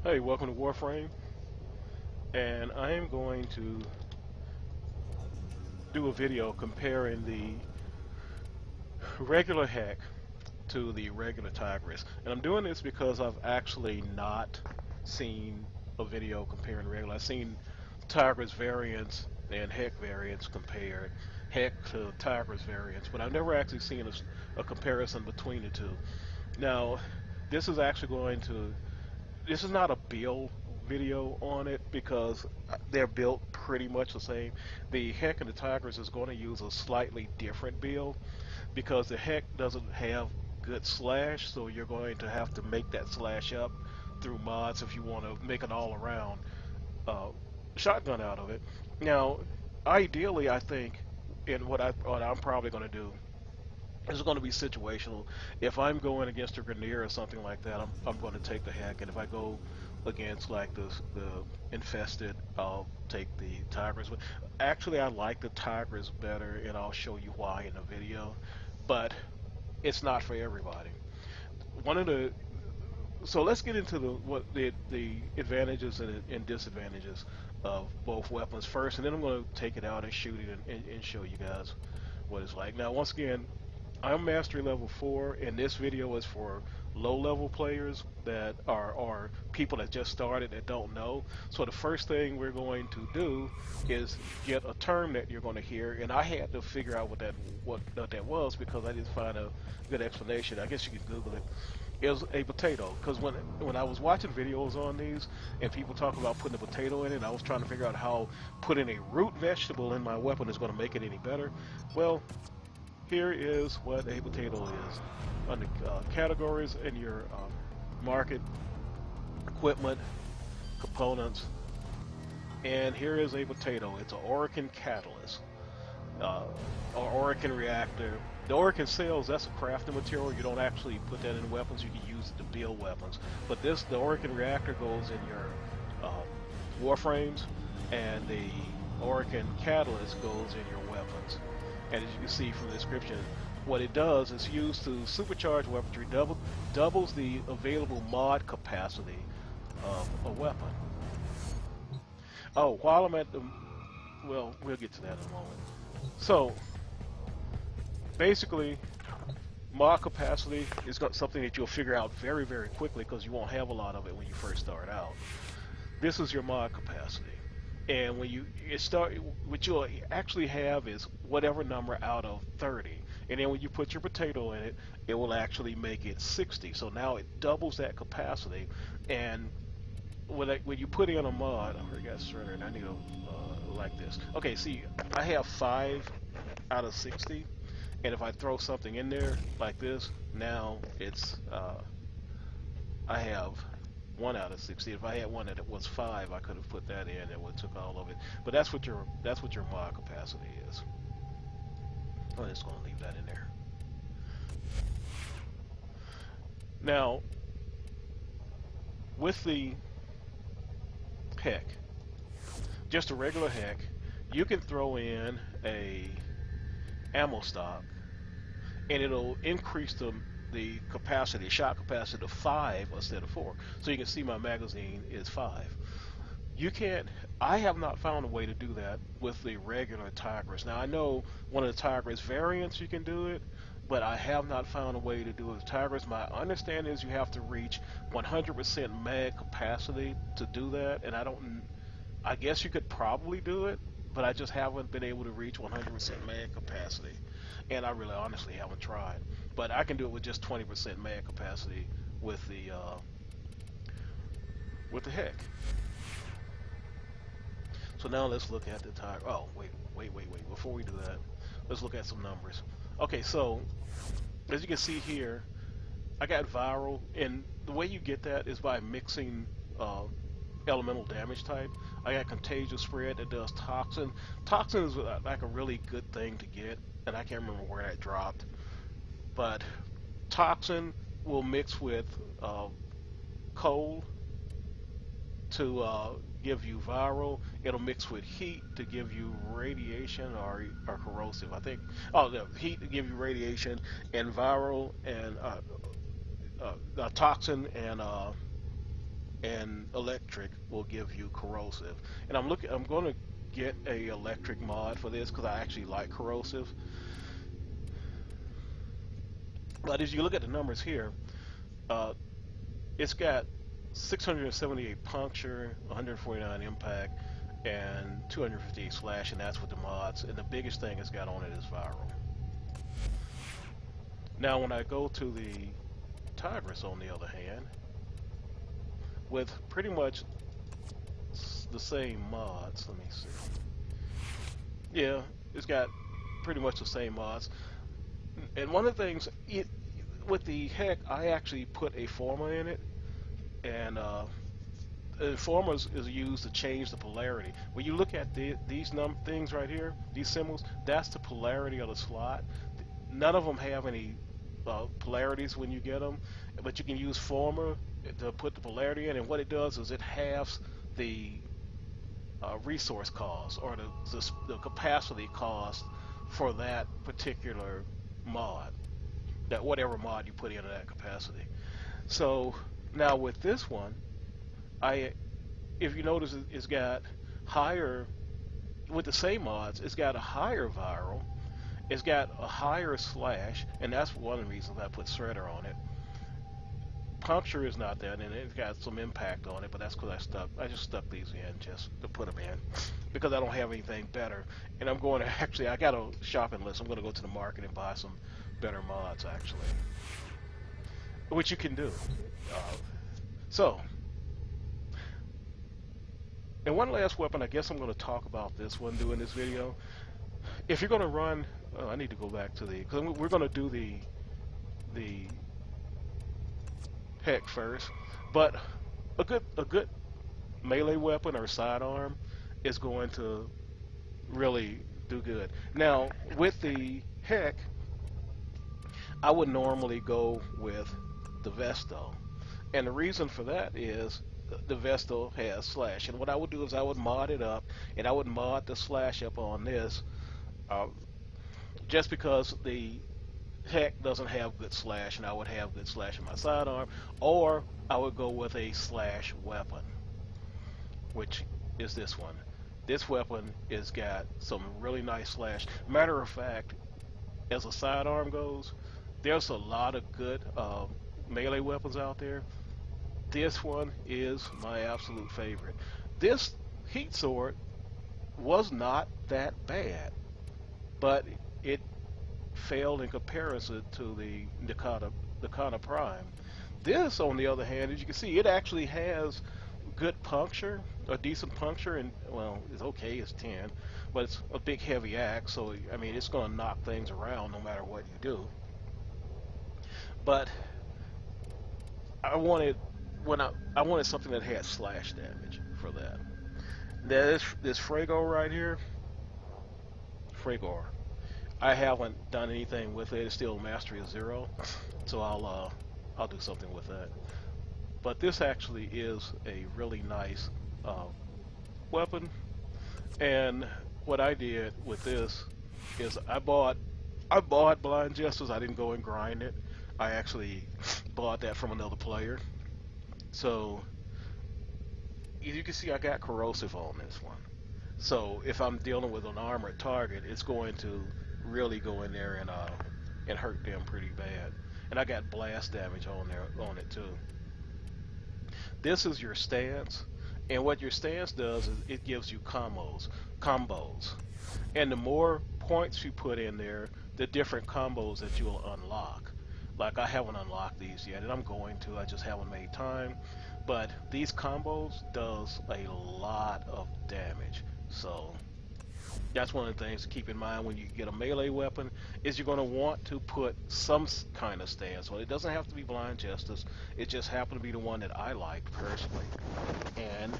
Hey, welcome to Warframe, and I am going to do a video comparing the regular Hek to the regular Tigris. And I'm doing this because I've actually not seen a video comparing regular. I've seen Tigris variants and Hek variants compared, Hek to Tigris variants, but I've never actually seen a comparison between the two. Now, this is actually going to this is not a build video on it because they're built pretty much the same. The Hek and the Tigris is going to use a slightly different build because the Hek doesn't have good slash, so you're going to have to make that slash up through mods if you want to make an all-around uh, shotgun out of it. Now, ideally, I think, in what I'm probably going to do is going to be situational. If I'm going against a Grenier or something like that, I'm going to take the Hek, and if I go against like the infested, I'll take the Tigris. But actually, I like the Tigris better, and I'll show you why in the video. But it's not for everybody. One of the So let's get into the advantages and disadvantages of both weapons first, and then I'm going to take it out and shoot it and show you guys what it's like. Now, once again, I'm mastery level 4, and this video is for low-level players that are people that just started that don't know. So the first thing we're going to do is get a term that you're going to hear, and I had to figure out what that was because I didn't find a good explanation. I guess you could Google it. Is a potato, because when I was watching videos on these and people talk about putting a potato in it, I was trying to figure out how putting a root vegetable in my weapon is going to make it any better. Well, here is what a potato is. Under categories in your market, equipment, components, and here is a potato. It's an Orokin catalyst, or Orokin reactor. The Orokin cells, that's a crafting material. You don't actually put that in weapons. You can use it to build weapons. But the Orokin reactor goes in your Warframes, and the Orokin catalyst goes in your weapons. And as you can see from the description, what it does is used to supercharge weaponry, doubles the available mod capacity of a weapon. Oh, while I'm at the... Well, we'll get to that in a moment. So, basically, mod capacity is something that you'll figure out very, very quickly because you won't have a lot of it when you first start out. This is your mod capacity. And when you start, what you'll actually have is whatever number out of 30. And then when you put your potato in it, it will actually make it 60. So now it doubles that capacity. And when you put in a mod, I forgot surrender, and I need to like this. Okay, see, I have 5 out of 60. And if I throw something in there like this, now it's I have 1 out of 60. If I had one that was 5, I could have put that in and would took all of it. But that's what your mod capacity is. I'm just going to leave that in there. Now, with the Hek, just a regular Hek, you can throw in a ammo stock, and it'll increase the capacity, shot capacity to 5 instead of 4. So you can see my magazine is 5. You can't. I have not found a way to do that with the regular Tigris. Now I know one of the Tigris variants you can do it, but I have not found a way to do it with Tigris. My understanding is you have to reach 100% mag capacity to do that, and I guess you could probably do it, but I just haven't been able to reach 100% mag capacity, and I really honestly haven't tried. But I can do it with just 20% mag capacity with the Hek. So now let's look at the Tigris. Oh, wait. Before we do that, let's look at some numbers. Okay, so as you can see here, I got viral, and the way you get that is by mixing elemental damage type. I got contagious spread that does toxin. Toxin is like a really good thing to get, and I can't remember where that dropped. But toxin will mix with cold to give you viral. It'll mix with heat to give you radiation or corrosive. I think. Oh, the heat to give you radiation, and viral and toxin and and electric will give you corrosive. And I'm going to get a electric mod for this because I actually like corrosive. But as you look at the numbers here, uh, it's got 678 puncture, 149 impact, and 258 slash, and that's with the mods. And the biggest thing it's got on it is viral. Now, when I go to the Tigris, on the other hand, with pretty much the same mods, let me see. Yeah, it's got pretty much the same mods. And one of the things, with the Hek, I actually put a former in it, and the former is used to change the polarity. When you look at these things right here, these symbols, that's the polarity of the slot. None of them have any polarities when you get them, but you can use former to put the polarity in, and what it does is it halves the resource cost, or the capacity cost for that particular mod, that whatever mod you put into that capacity. So now with this one, if you notice, it's got higher, with the same mods, it's got a higher viral, it's got a higher slash, and that's one of the reasons I put Shredder on it. Puncture is not there, and it's got some impact on it, but that's because I just stuck these in just to put them in, because I don't have anything better. And I'm going to actually, I got a shopping list. I'm going to go to the market and buy some better mods, actually, which you can do. So, and one last weapon, I guess I'm going to talk about this one doing this video. If you're going to run, I need to go back to because we're going to do the Hek first, but a good melee weapon or sidearm is going to really do good. Now with the Hek, I would normally go with the Vesto, and the reason for that is the Vesto has slash, and what I would do is I would mod it up, and I would mod the slash up on this, just because the Hek doesn't have good slash, and I would have good slash in my sidearm, or I would go with a slash weapon, which is this one. This weapon has got some really nice slash. Matter of fact, as a sidearm goes, there's a lot of good melee weapons out there. This one is my absolute favorite. This heat sword was not that bad, but it failed in comparison to the Nakata Prime. This, on the other hand, as you can see, it actually has good puncture, a decent puncture, and well, it's okay, it's 10, but it's a big heavy axe, so I mean, it's going to knock things around no matter what you do. But I wanted something that had slash damage for that. This Frago right here, Fragor, I haven't done anything with it. It's still mastery of 0, so I'll do something with that. But this actually is a really nice weapon, and what I did with this is I bought Blind Justice. I didn't go and grind it. I actually bought that from another player. So as you can see, I got corrosive on this one. So if I'm dealing with an armored target, it's going to really go in there and hurt them pretty bad. And I got blast damage on it too. This is your stance, and what your stance does is it gives you combos. And the more points you put in there, the different combos that you'll unlock. Like, I haven't unlocked these yet, and I'm going to, I just haven't made time. But these combos does a lot of damage. So that's one of the things to keep in mind when you get a melee weapon, is you're going to want to put some kind of stance on it. It doesn't have to be Blind Justice. It just happened to be the one that I liked personally, and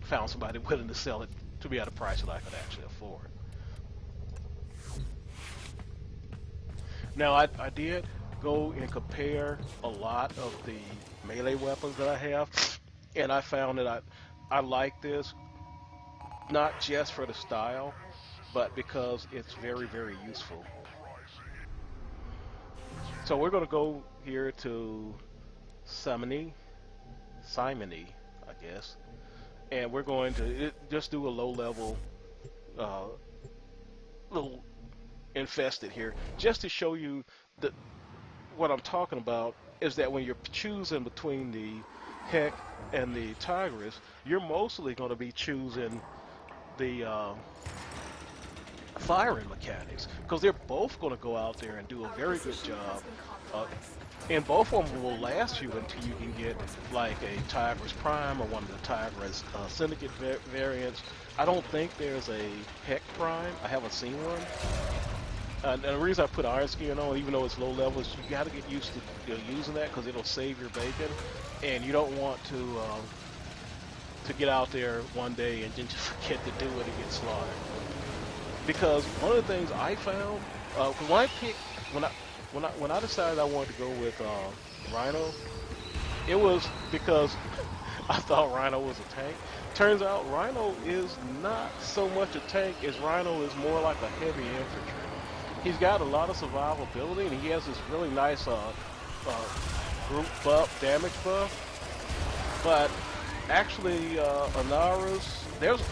found somebody willing to sell it to me at a price that I could actually afford. Now I did go and compare a lot of the melee weapons that I have, and I found that I like this not just for the style, but because it's very, very useful. So we're going to go here to Samani, Simony, I guess. And we're going to just do a low level, uh, little infested here, just to show you that what I'm talking about is that when you're choosing between the Hek and the Tigris, you're mostly going to be choosing the firing mechanics because they're both going to go out there and do a very good job. Uh, and both of them will last you until you can get like a Tigris Prime or one of the Tigris Syndicate variants. I don't think there's a Hek Prime. I haven't seen one. And the reason I put Iron Skin on, even though it's low level, is you got to get used to using that because it'll save your bacon, and you don't want to get out there one day and then just forget to do it and get slaughtered. Because one of the things I found, when I decided I wanted to go with Rhino, it was because I thought Rhino was a tank. Turns out Rhino is not so much a tank as Rhino is more like a heavy infantry. He's got a lot of survivability, and he has this really nice group buff, damage buff. But actually, Anaras, there's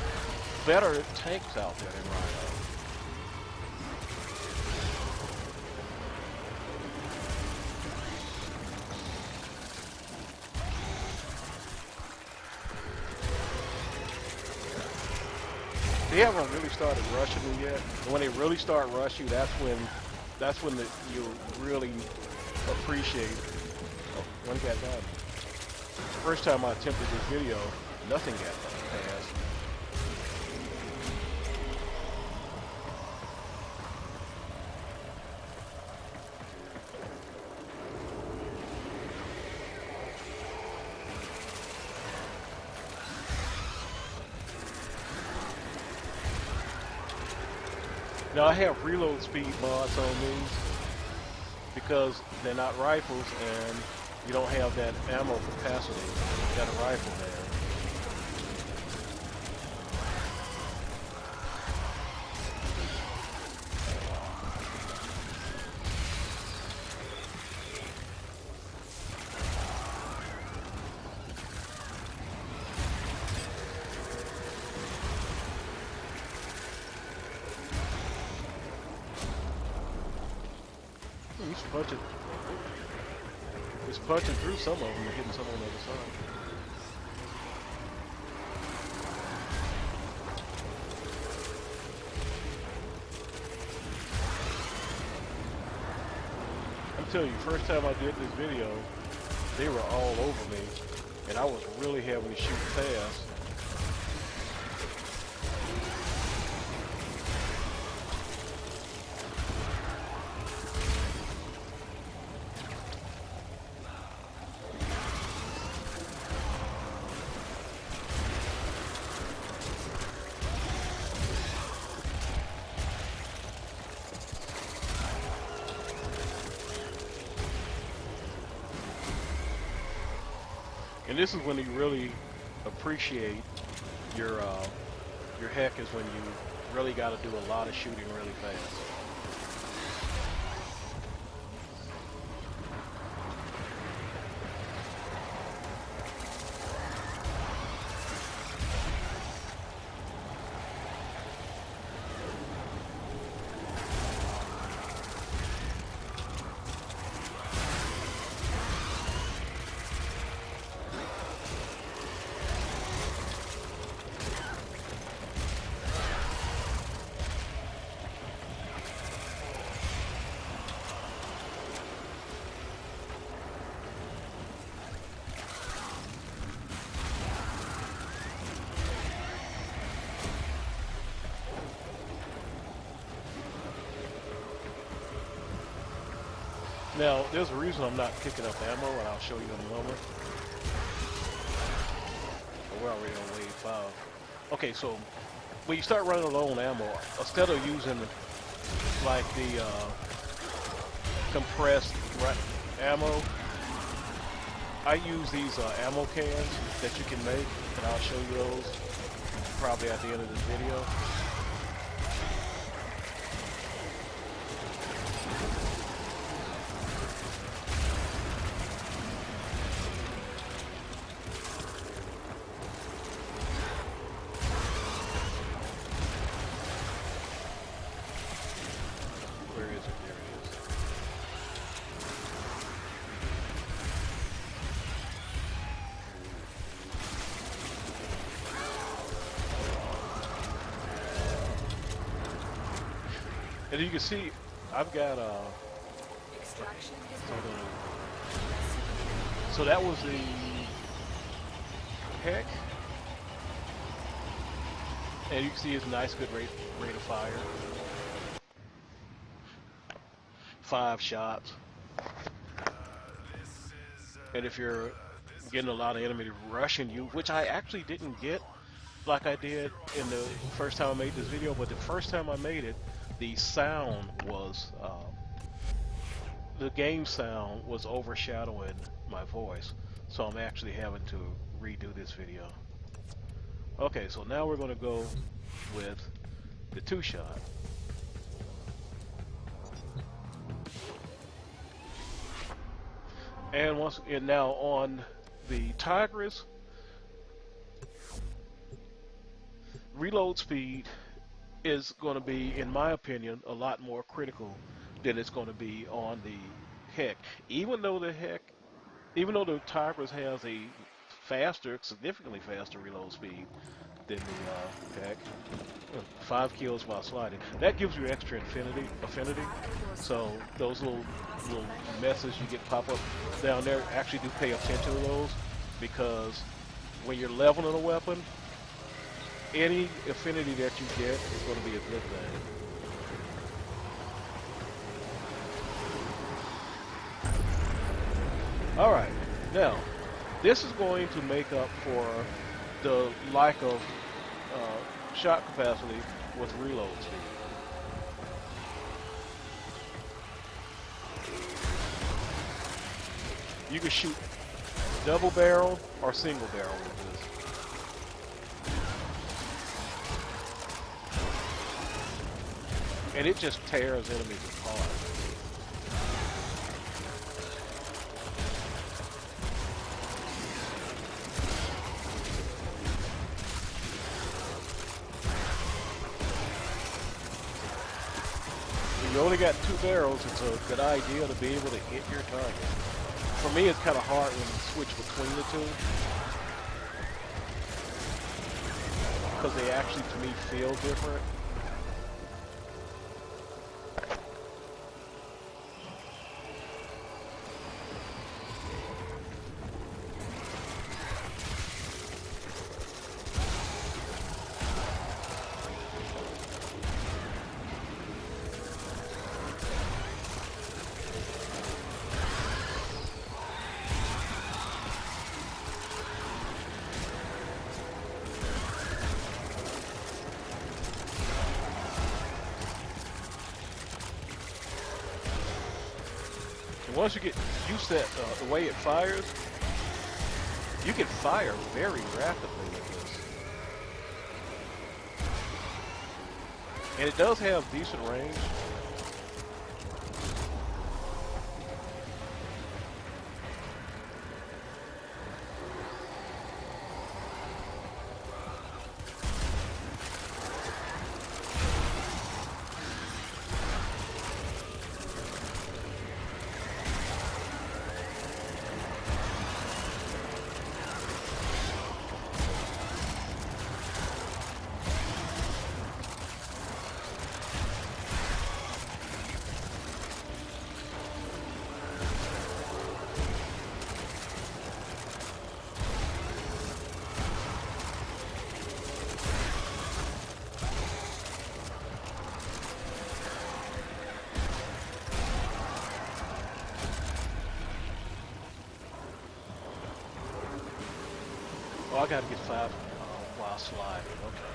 better tanks out there than Rhino. They haven't really started rushing you yet. And when they really start rushing you, that's when you really appreciate. Oh, one got done. First time I attempted this video, nothing got passed. Now I have reload speed mods on these because they're not rifles and you don't have that ammo capacity that a rifle has. He's punching through some of them and hitting some on the other side. I'm telling you, first time I did this video, they were all over me, and I was really having to shoot fast. And this is when you really appreciate your Hek, is when you really got to do a lot of shooting really fast. Now, there's a reason I'm not picking up ammo, and I'll show you in a moment. We're already on wave 5. Okay, so when you start running low on ammo, instead of using like the compressed ammo, I use these ammo cans that you can make, and I'll show you those probably at the end of this video. And you can see, I've got so that was the Hek, and you can see it's a nice, good rate of fire. 5 shots. And if you're getting a lot of enemy rushing you, which I actually didn't get like I did in the first time I made this video, but the first time I made it, the sound was, the game sound was overshadowing my voice. So I'm actually having to redo this video. Okay, so now we're going to go with the 2-shot. And now on the Tigris, reload speed is going to be, in my opinion, a lot more critical than it's going to be on the Hek. Even though the Tigris has a faster, significantly faster reload speed than the Hek. 5 kills while sliding. That gives you extra affinity. So those little messages you get pop up down there, actually do pay attention to those, because when you're leveling a weapon, any affinity that you get is going to be a good thing. Alright, now this is going to make up for the lack of shot capacity with reload speed. You can shoot double barrel or single barrel with this. And it just tears enemies apart. You only got 2 barrels, it's a good idea to be able to hit your target. For me, it's kind of hard when you switch between the two, because they actually, to me, feel different. Once you get used to the way it fires, you can fire very rapidly with this. And it does have decent range. Oh, I gotta get 5 while sliding. Okay.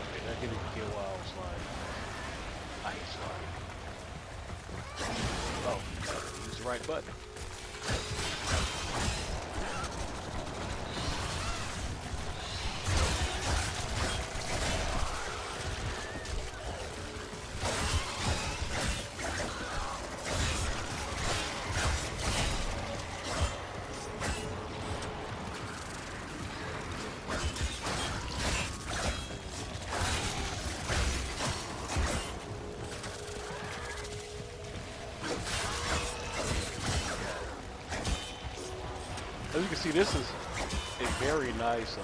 Okay, now get a kill while sliding. I hate sliding. Oh, use the right button. As you can see, this is a very nice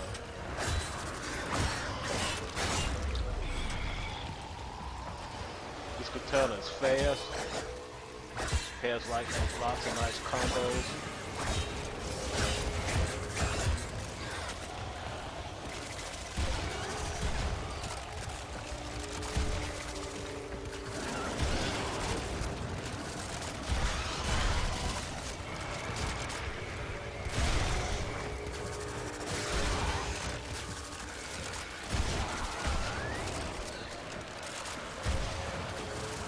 This katana is fast, has like lots of nice combos.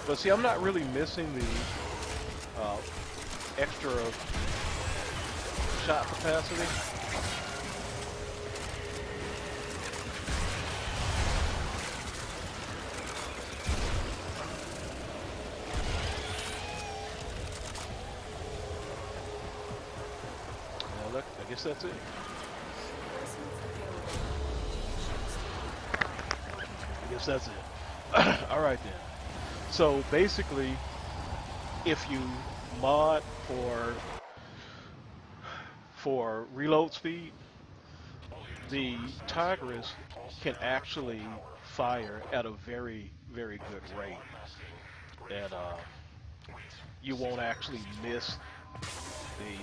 But see, I'm not really missing the extra shot capacity. Now look, I guess that's it. I guess that's it. All right then. So basically, if you mod for reload speed, the Tigris can actually fire at a very, very good rate, and you won't actually miss the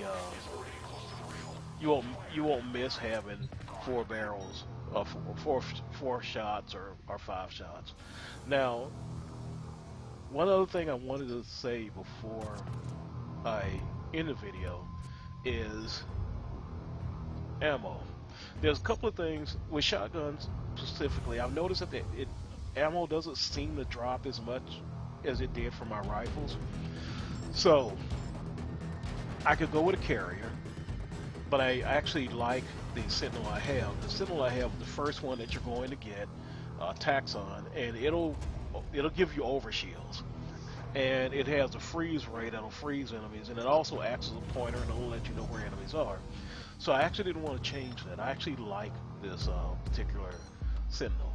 you won't miss having 4 barrels of four shots or 5 shots. Now, one other thing I wanted to say before I end the video is ammo. There's a couple of things with shotguns specifically. I've noticed that ammo doesn't seem to drop as much as it did for my rifles. So I could go with a carrier, but I actually like the Sentinel I have. The Sentinel I have, the first one that you're going to get, Taxon, and it'll give you overshields, and it has a freeze rate that'll freeze enemies, and it also acts as a pointer and it'll let you know where enemies are. So I actually didn't want to change that. I actually like this particular Sentinel.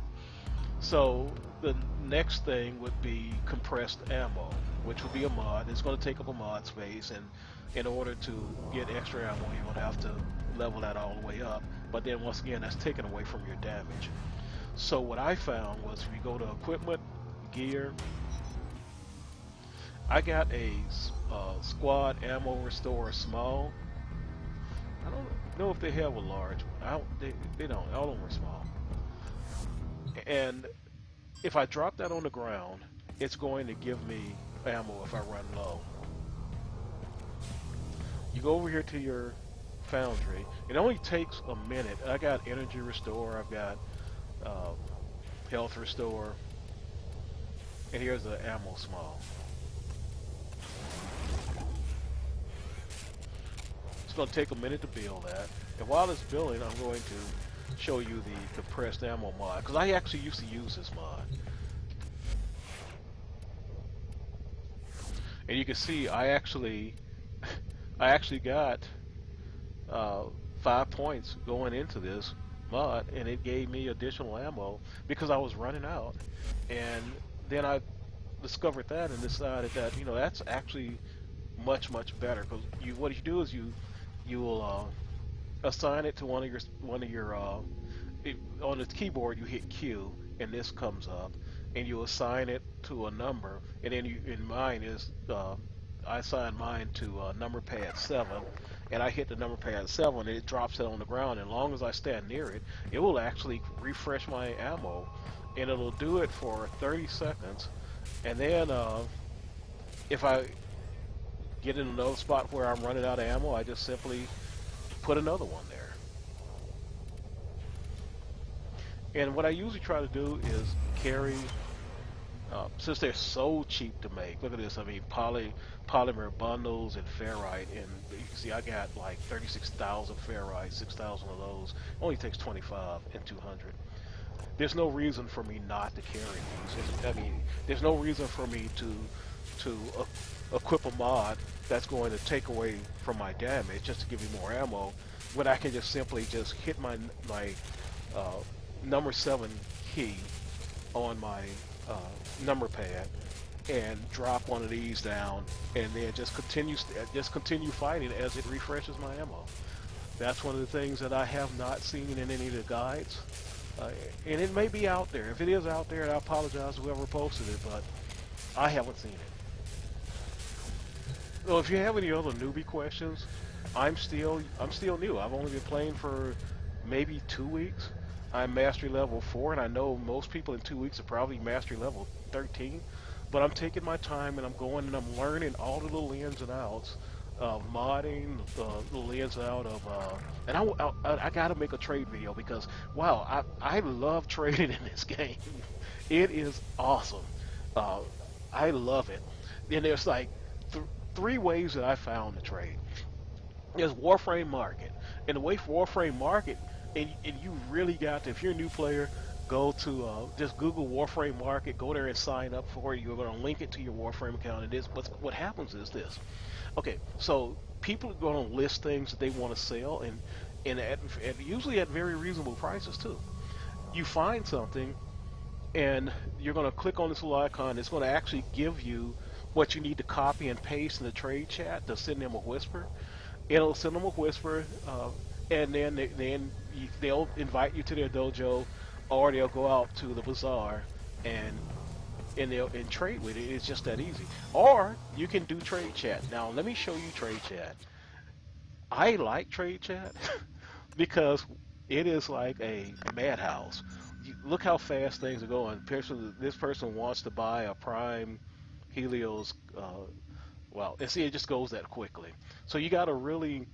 So the next thing would be compressed ammo, which would be a mod. It's going to take up a mod space, and in order to get extra ammo, you're going to have to level that all the way up. But then once again, that's taken away from your damage. So what I found was, if you go to equipment, gear, I got a squad ammo restore small. I don't know if they have a large one. They don't. All of them are small. And if I drop that on the ground, it's going to give me ammo if I run low. You go over here to your foundry. It only takes a minute. I got energy restore. I've got health restore. And here's the ammo small. It's going to take a minute to build that. And while it's building, I'm going to show you the compressed ammo mod, because I actually used to use this mod. And you can see I actually got 5 points going into this mod, and it gave me additional ammo because I was running out. And then I discovered that and decided that, you know, that's actually much better, because what you do is you will assign it to one of your on the keyboard. You hit Q and this comes up, and you assign it to a number, and then in mine is I assigned mine to number pad 7, and I hit the number pad 7 and it drops it on the ground, and as long as I stand near it, it will actually refresh my ammo, and it'll do it for 30 seconds. And then if I get in another spot where I'm running out of ammo, I just simply put another one there. And what I usually try to do is carry, since they're so cheap to make, look at this, I mean polymer bundles and ferrite, and you can see I got like 36,000 ferrite, 6,000 of those. Only takes 25 and 200. There's no reason for me not to carry these. I mean, there's no reason for me to equip a mod that's going to take away from my damage just to give me more ammo, when I can just simply just hit my number 7 key on my number pad and drop one of these down, and then just continue fighting as it refreshes my ammo. That's one of the things that I have not seen in any of the guides. And it may be out there. If it is out there, I apologize to whoever posted it, but I haven't seen it. So if you have any other newbie questions, I'm still new. I've only been playing for maybe 2 weeks. I'm mastery level 4, and I know most people in 2 weeks are probably mastery level 13. But I'm taking my time and I'm going and I'm learning all the little ins and outs of modding, the little ins and out of, and I gotta make a trade video because wow, I love trading in this game. It is awesome. Uh, I love it. And there's like th three ways that I found to trade. There's Warframe Market, and the way for Warframe Market, and you really got to, if you're a new player, go to just Google Warframe Market, go there and sign up for it. You're going to link it to your Warframe account. And this, what happens is this. Okay, so people are going to list things that they want to sell, and at usually at very reasonable prices too. You find something, and you're going to click on this little icon. It's going to actually give you what you need to copy and paste in the trade chat to send them a whisper. It'll send them a whisper, and then they'll invite you to their dojo, or they'll go out to the bazaar and they'll trade with it. It's just that easy. Or you can do trade chat. Now let me show you trade chat. I like trade chat because it is like a madhouse. Look how fast things are going. This person wants to buy a Prime Helios. Well, and see, it just goes that quickly. So you got to really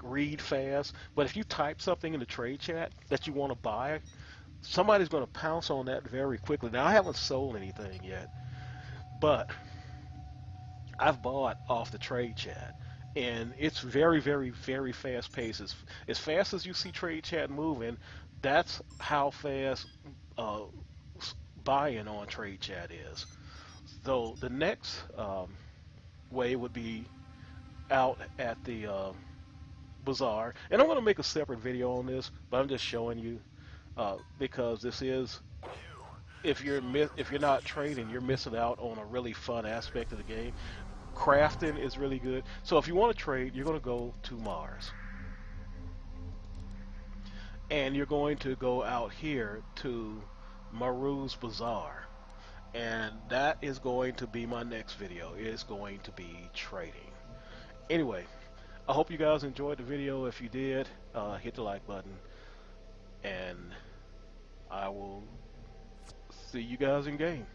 read fast. But if you type something in the trade chat that you want to buy, somebody's going to pounce on that very quickly. Now, I haven't sold anything yet, but I've bought off the trade chat. And it's very, very, very fast paced. As fast as you see trade chat moving, that's how fast uh, buying on trade chat is. So the next way would be out at the bazaar, and I'm going to make a separate video on this, but I'm just showing you because this is, if you're not trading, you're missing out on a really fun aspect of the game. Crafting is really good. So if you want to trade, you're going to go to Mars, and you're going to go out here to Maru's Bazaar, and that is going to be my next video. It is going to be trading. Anyway, I hope you guys enjoyed the video. If you did, hit the like button, and I will see you guys in game.